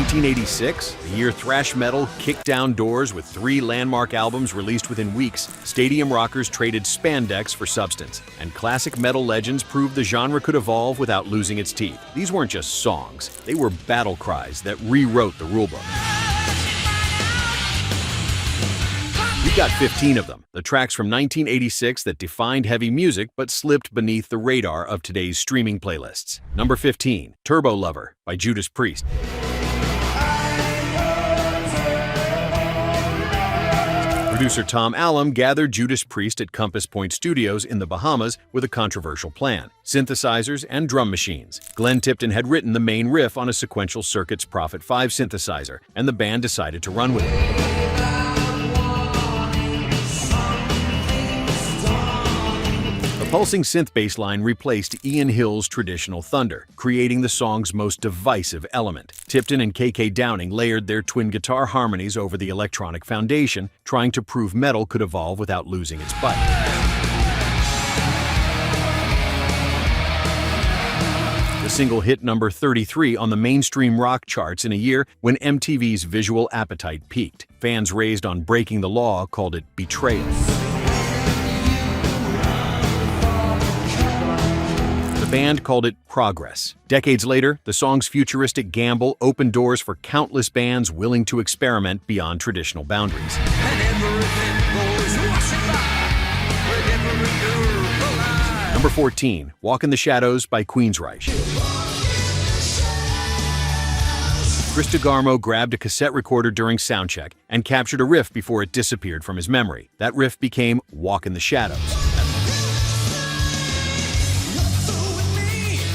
1986, the year thrash metal kicked down doors with 3 landmark albums released within weeks, stadium rockers traded spandex for substance, and classic metal legends proved the genre could evolve without losing its teeth. These weren't just songs, they were battle cries that rewrote the rulebook. We've got 15 of them, the tracks from 1986 that defined heavy music but slipped beneath the radar of today's streaming playlists. Number 15, Turbo Lover by Judas Priest. Producer Tom Allom gathered Judas Priest at Compass Point Studios in the Bahamas with a controversial plan: synthesizers and drum machines. Glenn Tipton had written the main riff on a Sequential Circuits Prophet 5 synthesizer, and the band decided to run with it. The pulsing synth bass line replaced Ian Hill's traditional thunder, creating the song's most divisive element. Tipton and KK Downing layered their twin guitar harmonies over the electronic foundation, trying to prove metal could evolve without losing its bite. The single hit number 33 on the mainstream rock charts in a year when MTV's visual appetite peaked. Fans raised on Breaking the Law called it betrayal. The band called it progress. Decades later, the song's futuristic gamble opened doors for countless bands willing to experiment beyond traditional boundaries. Number 14, Walk in the Shadows by Queensrÿche. Chris DeGarmo grabbed a cassette recorder during soundcheck and captured a riff before it disappeared from his memory. That riff became Walk in the Shadows.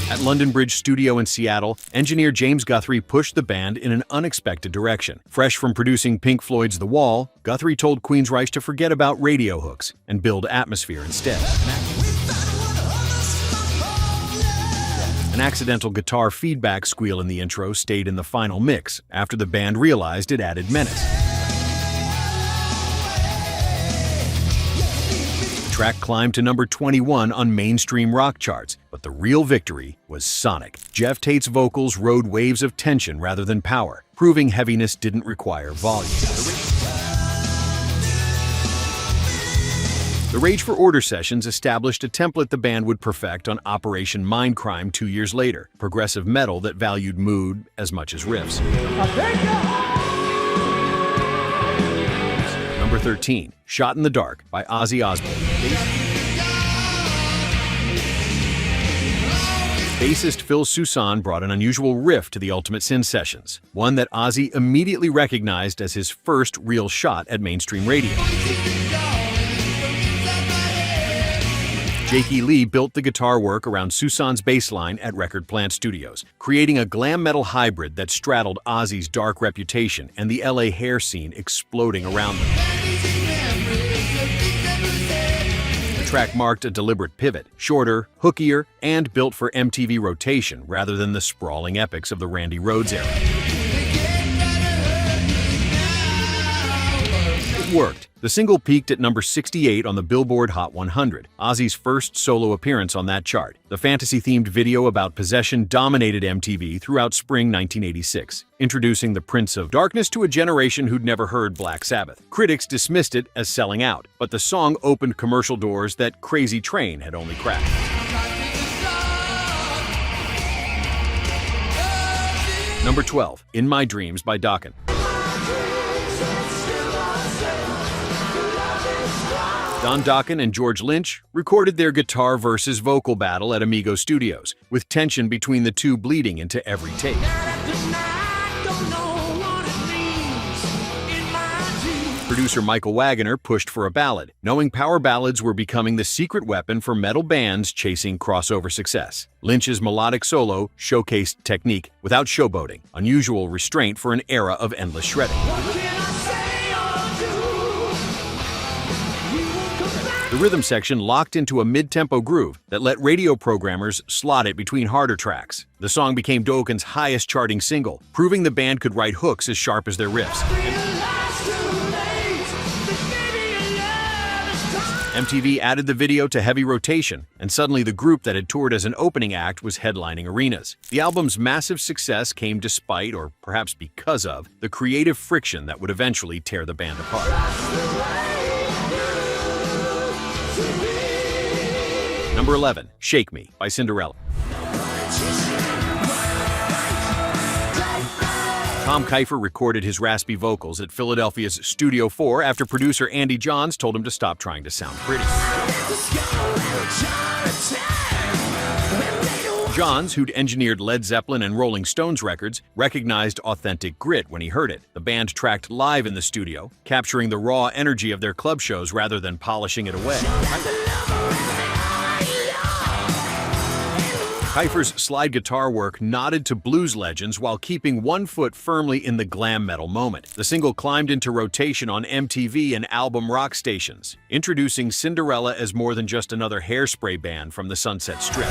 At London Bridge Studio in Seattle, engineer James Guthrie pushed the band in an unexpected direction. Fresh from producing Pink Floyd's The Wall, Guthrie told Queensrÿche to forget about radio hooks and build atmosphere instead. An accidental guitar feedback squeal in the intro stayed in the final mix after the band realized it added menace. The track climbed to number 21 on mainstream rock charts, but the real victory was sonic. Jeff Tate's vocals rode waves of tension rather than power, proving heaviness didn't require volume. The Rage for Order sessions established a template the band would perfect on Operation Mindcrime 2 years later, progressive metal that valued mood as much as riffs. Number 13, Shot in the Dark by Ozzy Osbourne. Bassist Phil Soussan brought an unusual riff to the Ultimate Sin sessions, one that Ozzy immediately recognized as his first real shot at mainstream radio. Jakey Lee built the guitar work around Soussan's bass line at Record Plant Studios, creating a glam metal hybrid that straddled Ozzy's dark reputation and the LA hair scene exploding around them. The track marked a deliberate pivot, shorter, hookier, and built for MTV rotation rather than the sprawling epics of the Randy Rhoads era. It worked. The single peaked at number 68 on the Billboard Hot 100, Ozzy's first solo appearance on that chart. The fantasy-themed video about possession dominated MTV throughout spring 1986, introducing the Prince of Darkness to a generation who'd never heard Black Sabbath. Critics dismissed it as selling out, but the song opened commercial doors that Crazy Train had only cracked. Number 12, In My Dreams by Dokken. Don Dokken and George Lynch recorded their guitar versus vocal battle at Amigo Studios, with tension between the two bleeding into every take. Producer Michael Wagoner pushed for a ballad, knowing power ballads were becoming the secret weapon for metal bands chasing crossover success. Lynch's melodic solo showcased technique without showboating, unusual restraint for an era of endless shredding. The rhythm section locked into a mid-tempo groove that let radio programmers slot it between harder tracks. The song became Dokken's highest charting single, proving the band could write hooks as sharp as their riffs. MTV added the video to heavy rotation, and suddenly the group that had toured as an opening act was headlining arenas. The album's massive success came despite, or perhaps because of, the creative friction that would eventually tear the band apart. Number 11, Shake Me by Cinderella. Tom Keifer recorded his raspy vocals at Philadelphia's Studio 4 after producer Andy Johns told him to stop trying to sound pretty. Johns, who'd engineered Led Zeppelin and Rolling Stones records, recognized authentic grit when he heard it. The band tracked live in the studio, capturing the raw energy of their club shows rather than polishing it away. Keifer's slide guitar work nodded to blues legends while keeping one foot firmly in the glam metal moment. The single climbed into rotation on MTV and album rock stations, introducing Cinderella as more than just another hairspray band from the Sunset Strip.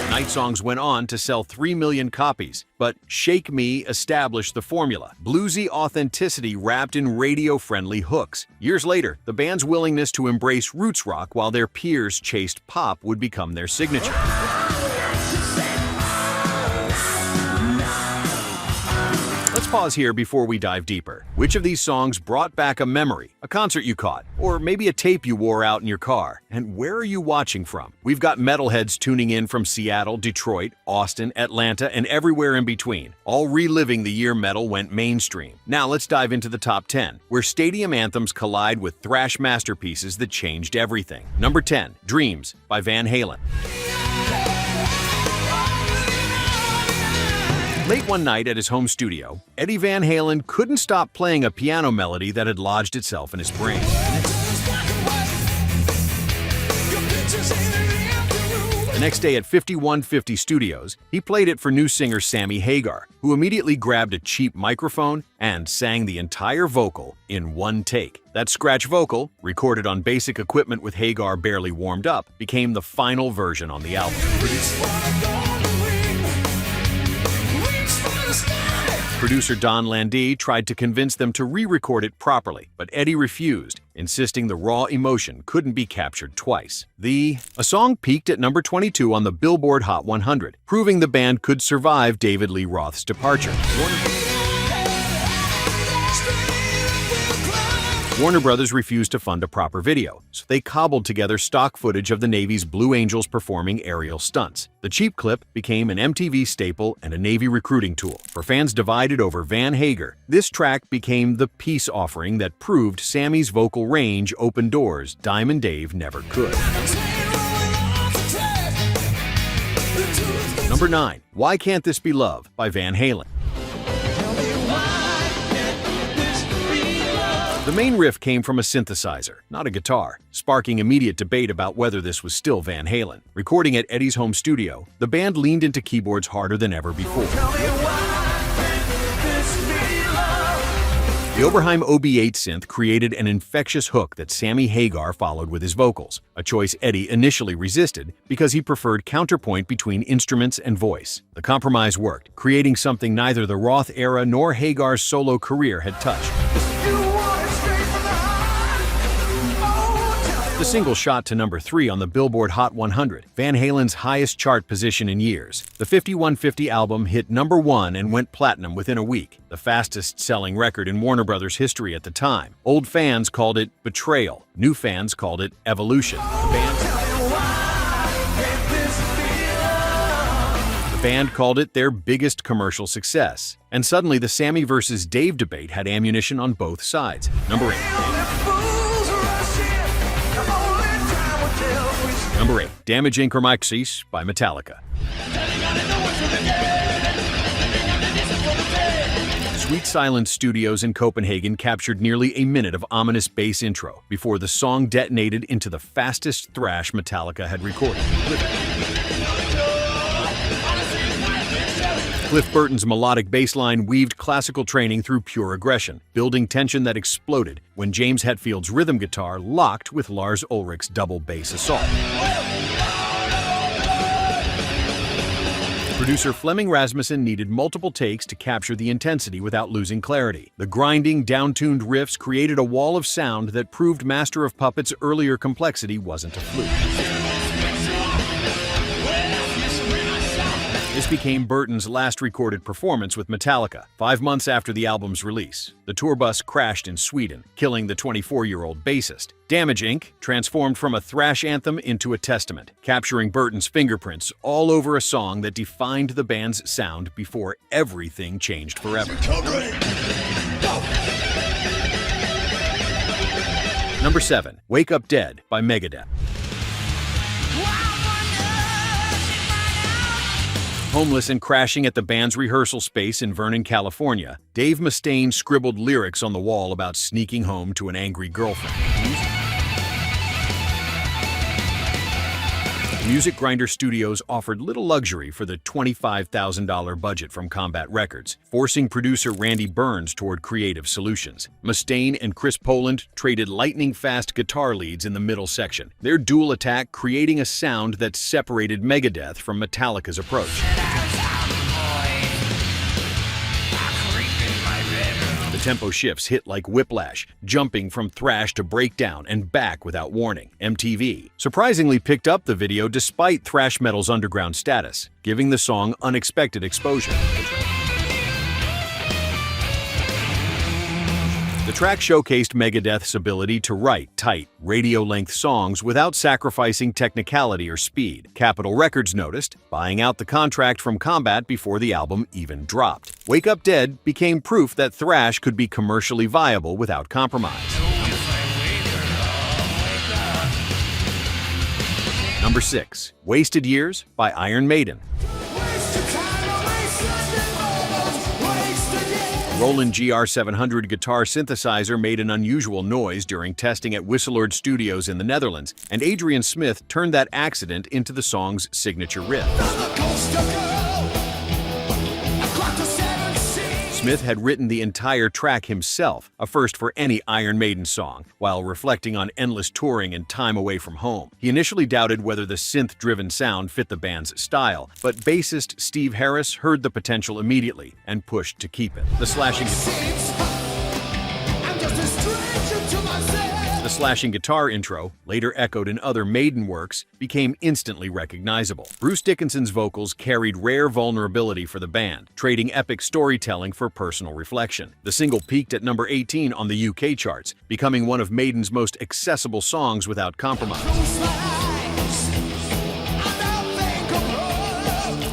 Night Songs went on to sell 3 million copies, but Shake Me established the formula: bluesy authenticity wrapped in radio-friendly hooks. Years later, the band's willingness to embrace roots rock while their peers chased pop would become their signature. Let's pause here before we dive deeper. Which of these songs brought back a memory, a concert you caught, or maybe a tape you wore out in your car? And where are you watching from? We've got metalheads tuning in from Seattle, Detroit, Austin, Atlanta, and everywhere in between, all reliving the year metal went mainstream. Now let's dive into the top 10, where stadium anthems collide with thrash masterpieces that changed everything. Number 10, Dreams by Van Halen. Late one night at his home studio, Eddie Van Halen couldn't stop playing a piano melody that had lodged itself in his brain. The next day at 5150 Studios, he played it for new singer Sammy Hagar, who immediately grabbed a cheap microphone and sang the entire vocal in one take. That scratch vocal, recorded on basic equipment with Hagar barely warmed up, became the final version on the album. Producer Don Landee tried to convince them to re-record it properly, but Eddie refused, insisting the raw emotion couldn't be captured twice. A song peaked at number 22 on the Billboard Hot 100, proving the band could survive David Lee Roth's departure. Warner Brothers refused to fund a proper video, so they cobbled together stock footage of the Navy's Blue Angels performing aerial stunts. The cheap clip became an MTV staple and a Navy recruiting tool. For fans divided over Van Hagar, this track became the peace offering that proved Sammy's vocal range opened doors Diamond Dave never could. Number 9, Why Can't This Be Love by Van Halen. The main riff came from a synthesizer, not a guitar, sparking immediate debate about whether this was still Van Halen. Recording at Eddie's home studio, the band leaned into keyboards harder than ever before. The Oberheim OB8 synth created an infectious hook that Sammy Hagar followed with his vocals, a choice Eddie initially resisted because he preferred counterpoint between instruments and voice. The compromise worked, creating something neither the Roth era nor Hagar's solo career had touched. The single shot to number 3 on the Billboard Hot 100, Van Halen's highest chart position in years. The 5150 album hit number 1 and went platinum within a week, the fastest-selling record in Warner Brothers history at the time. Old fans called it betrayal. New fans called it evolution. The band called it their biggest commercial success. And suddenly the Sammy versus Dave debate had ammunition on both sides. Number 8. Number 8, Damaging Chromixis by Metallica. Sweet Silence Studios in Copenhagen captured nearly a minute of ominous bass intro before the song detonated into the fastest thrash Metallica had recorded. Cliff Burton's melodic bass line weaved classical training through pure aggression, building tension that exploded when James Hetfield's rhythm guitar locked with Lars Ulrich's double bass assault. Producer Flemming Rasmussen needed multiple takes to capture the intensity without losing clarity. The grinding, down-tuned riffs created a wall of sound that proved Master of Puppets' earlier complexity wasn't a fluke. This became Burton's last recorded performance with Metallica, 5 months after the album's release. The tour bus crashed in Sweden, killing the 24-year-old bassist. Damage Inc. transformed from a thrash anthem into a testament, capturing Burton's fingerprints all over a song that defined the band's sound before everything changed forever. Number 7. Wake Up Dead by Megadeth. Homeless and crashing at the band's rehearsal space in Vernon, California, Dave Mustaine scribbled lyrics on the wall about sneaking home to an angry girlfriend. Music Grinder Studios offered little luxury for the $25,000 budget from Combat Records, forcing producer Randy Burns toward creative solutions. Mustaine and Chris Poland traded lightning-fast guitar leads in the middle section, their dual attack creating a sound that separated Megadeth from Metallica's approach. The tempo shifts hit like whiplash, jumping from thrash to breakdown and back without warning. MTV surprisingly picked up the video despite thrash metal's underground status, giving the song unexpected exposure. The track showcased Megadeth's ability to write tight, radio-length songs without sacrificing technicality or speed. Capitol Records noticed, buying out the contract from Combat before the album even dropped. Wake Up Dead became proof that thrash could be commercially viable without compromise. Number 6. Wasted Years by Iron Maiden. Roland GR700 guitar synthesizer made an unusual noise during testing at Whistleord Studios in the Netherlands, and Adrian Smith turned that accident into the song's signature riff. Smith had written the entire track himself, a first for any Iron Maiden song, while reflecting on endless touring and time away from home. He initially doubted whether the synth-driven sound fit the band's style, but bassist Steve Harris heard the potential immediately and pushed to keep it. The slashing guitar intro, later echoed in other Maiden works, became instantly recognizable. Bruce Dickinson's vocals carried rare vulnerability for the band, trading epic storytelling for personal reflection. The single peaked at number 18 on the UK charts, becoming one of Maiden's most accessible songs without compromise.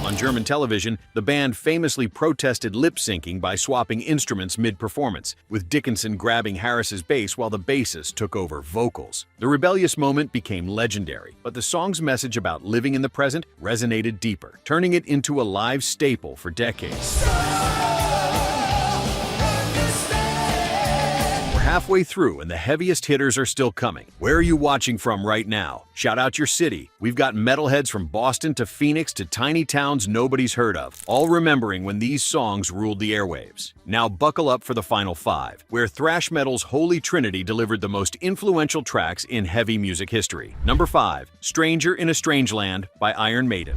On German television, the band famously protested lip-syncing by swapping instruments mid-performance, with Dickinson grabbing Harris's bass while the bassist took over vocals. The rebellious moment became legendary, but the song's message about living in the present resonated deeper, turning it into a live staple for decades. Halfway through and the heaviest hitters are still coming. Where are you watching from right now? Shout out your city. We've got metalheads from Boston to Phoenix to tiny towns nobody's heard of, all remembering when these songs ruled the airwaves. Now buckle up for the final 5, where thrash metal's holy trinity delivered the most influential tracks in heavy music history. Number 5, Stranger in a Strange Land by Iron Maiden.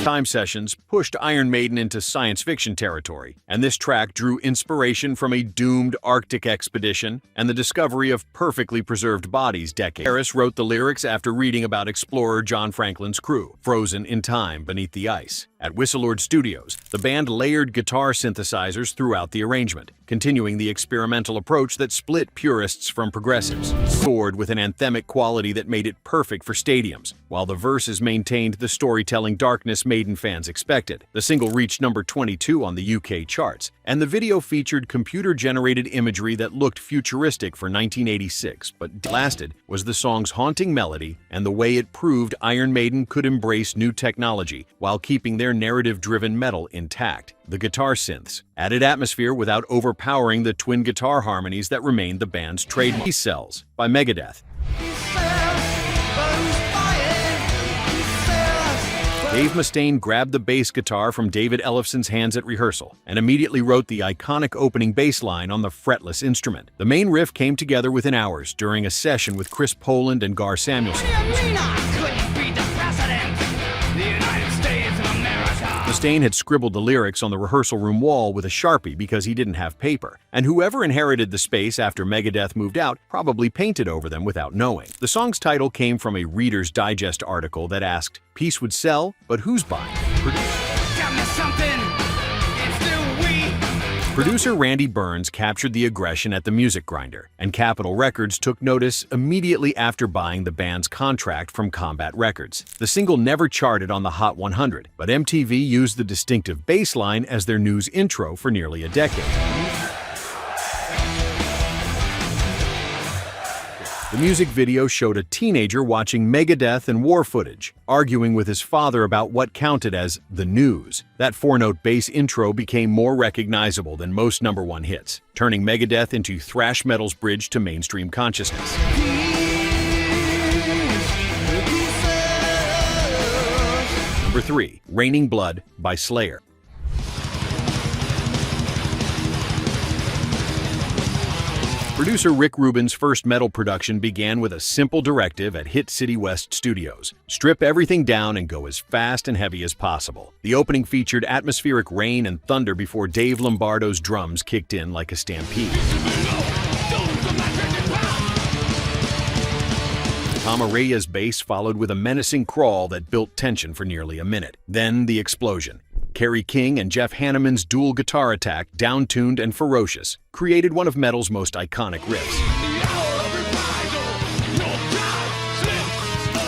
Time sessions pushed Iron Maiden into science fiction territory, and this track drew inspiration from a doomed Arctic expedition and the discovery of perfectly preserved bodies decades. Harris wrote the lyrics after reading about explorer John Franklin's crew, frozen in time beneath the ice. At Whistleord Studios, the band layered guitar synthesizers throughout the arrangement, continuing the experimental approach that split purists from progressives, scored with an anthemic quality that made it perfect for stadiums, while the verses maintained the storytelling darkness Maiden fans expected. The single reached number 22 on the UK charts, and the video featured computer-generated imagery that looked futuristic for 1986, but lasted was the song's haunting melody and the way it proved Iron Maiden could embrace new technology while keeping their narrative-driven metal intact. The guitar synths added atmosphere without overpowering the twin guitar harmonies that remained the band's trademark. Cells by Megadeth. Dave Mustaine grabbed the bass guitar from David Ellefson's hands at rehearsal and immediately wrote the iconic opening bass line on the fretless instrument. The main riff came together within hours during a session with Chris Poland and Gar Samuelson. The Mustaine had scribbled the lyrics on the rehearsal room wall with a Sharpie because he didn't have paper, and whoever inherited the space after Megadeth moved out probably painted over them without knowing. The song's title came from a Reader's Digest article that asked, "Peace would sell, but who's buying?" Producer Randy Burns captured the aggression at the Music Grinder, and Capitol Records took notice immediately after buying the band's contract from Combat Records. The single never charted on the Hot 100, but MTV used the distinctive bass line as their news intro for nearly a decade. The music video showed a teenager watching Megadeth and war footage, arguing with his father about what counted as the news. That four-note bass intro became more recognizable than most #1 hits, turning Megadeth into thrash metal's bridge to mainstream consciousness. Number 3. Raining Blood by Slayer. Producer Rick Rubin's first metal production began with a simple directive at Hit City West Studios: strip everything down and go as fast and heavy as possible. The opening featured atmospheric rain and thunder before Dave Lombardo's drums kicked in like a stampede. Tom Araya's bass followed with a menacing crawl that built tension for nearly a minute. Then the explosion. Kerry King and Jeff Hanneman's dual guitar attack, down-tuned and ferocious, created one of metal's most iconic riffs.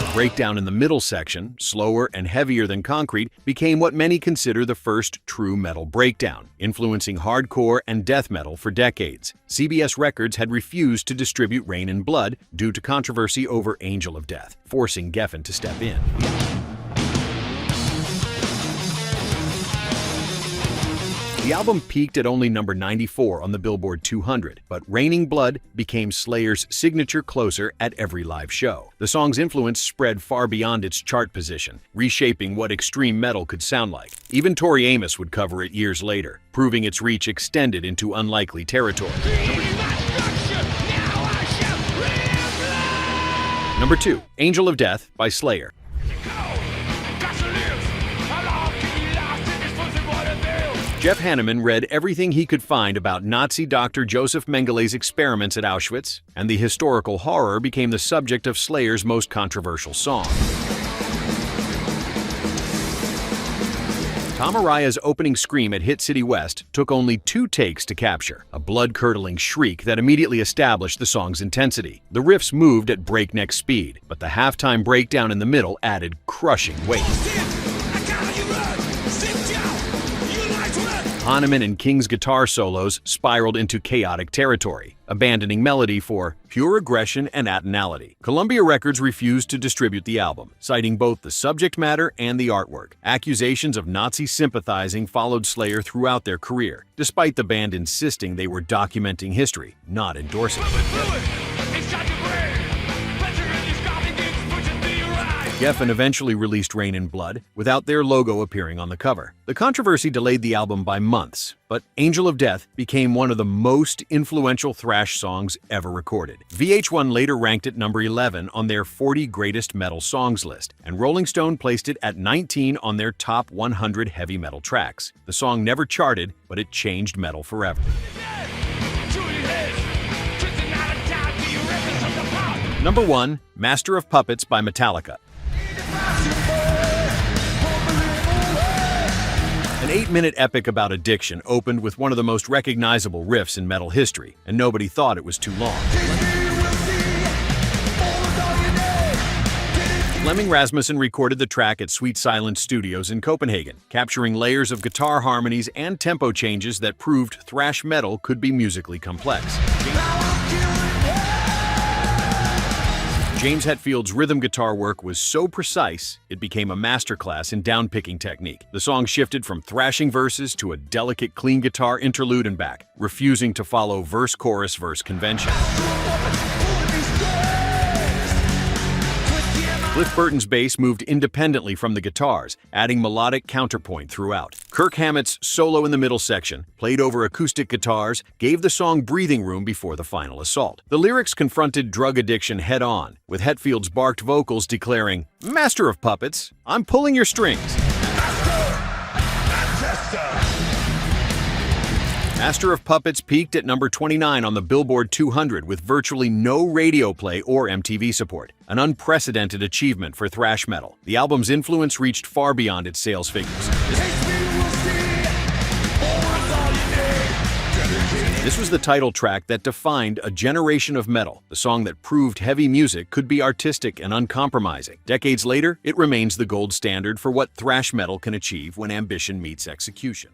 The breakdown in the middle section, slower and heavier than concrete, became what many consider the first true metal breakdown, influencing hardcore and death metal for decades. CBS Records had refused to distribute Rain and Blood due to controversy over Angel of Death, forcing Geffen to step in. The album peaked at only number 94 on the Billboard 200, but Raining Blood became Slayer's signature closer at every live show. The song's influence spread far beyond its chart position, reshaping what extreme metal could sound like. Even Tori Amos would cover it years later, proving its reach extended into unlikely territory. Number 2. Angel of Death by Slayer. Jeff Hanneman read everything he could find about Nazi Dr. Joseph Mengelé's experiments at Auschwitz, and the historical horror became the subject of Slayer's most controversial song. Tom Araya's opening scream at Hit City West took only 2 takes to capture, a blood-curdling shriek that immediately established the song's intensity. The riffs moved at breakneck speed, but the halftime breakdown in the middle added crushing weight. Hanneman and King's guitar solos spiraled into chaotic territory, abandoning melody for pure aggression and atonality. Columbia Records refused to distribute the album, citing both the subject matter and the artwork. Accusations of Nazi sympathizing followed Slayer throughout their career, despite the band insisting they were documenting history, not endorsing it. Geffen eventually released Rain and Blood, without their logo appearing on the cover. The controversy delayed the album by months, but Angel of Death became one of the most influential thrash songs ever recorded. VH1 later ranked it number 11 on their 40 Greatest Metal Songs list, and Rolling Stone placed it at 19 on their top 100 heavy metal tracks. The song never charted, but it changed metal forever. Number 1. Master of Puppets by Metallica. An 8-minute epic about addiction opened with one of the most recognizable riffs in metal history, and nobody thought it was too long. Flemming Rasmussen recorded the track at Sweet Silence Studios in Copenhagen, capturing layers of guitar harmonies and tempo changes that proved thrash metal could be musically complex. James Hetfield's rhythm guitar work was so precise, it became a masterclass in downpicking technique. The song shifted from thrashing verses to a delicate clean guitar interlude and back, refusing to follow verse-chorus-verse convention. Cliff Burton's bass moved independently from the guitars, adding melodic counterpoint throughout. Kirk Hammett's solo in the middle section, played over acoustic guitars, gave the song breathing room before the final assault. The lyrics confronted drug addiction head-on, with Hetfield's barked vocals declaring, "Master of Puppets, I'm pulling your strings." Master of Puppets peaked at number 29 on the Billboard 200 with virtually no radio play or MTV support, an unprecedented achievement for thrash metal. The album's influence reached far beyond its sales figures. This was the title track that defined a generation of metal, the song that proved heavy music could be artistic and uncompromising. Decades later, it remains the gold standard for what thrash metal can achieve when ambition meets execution.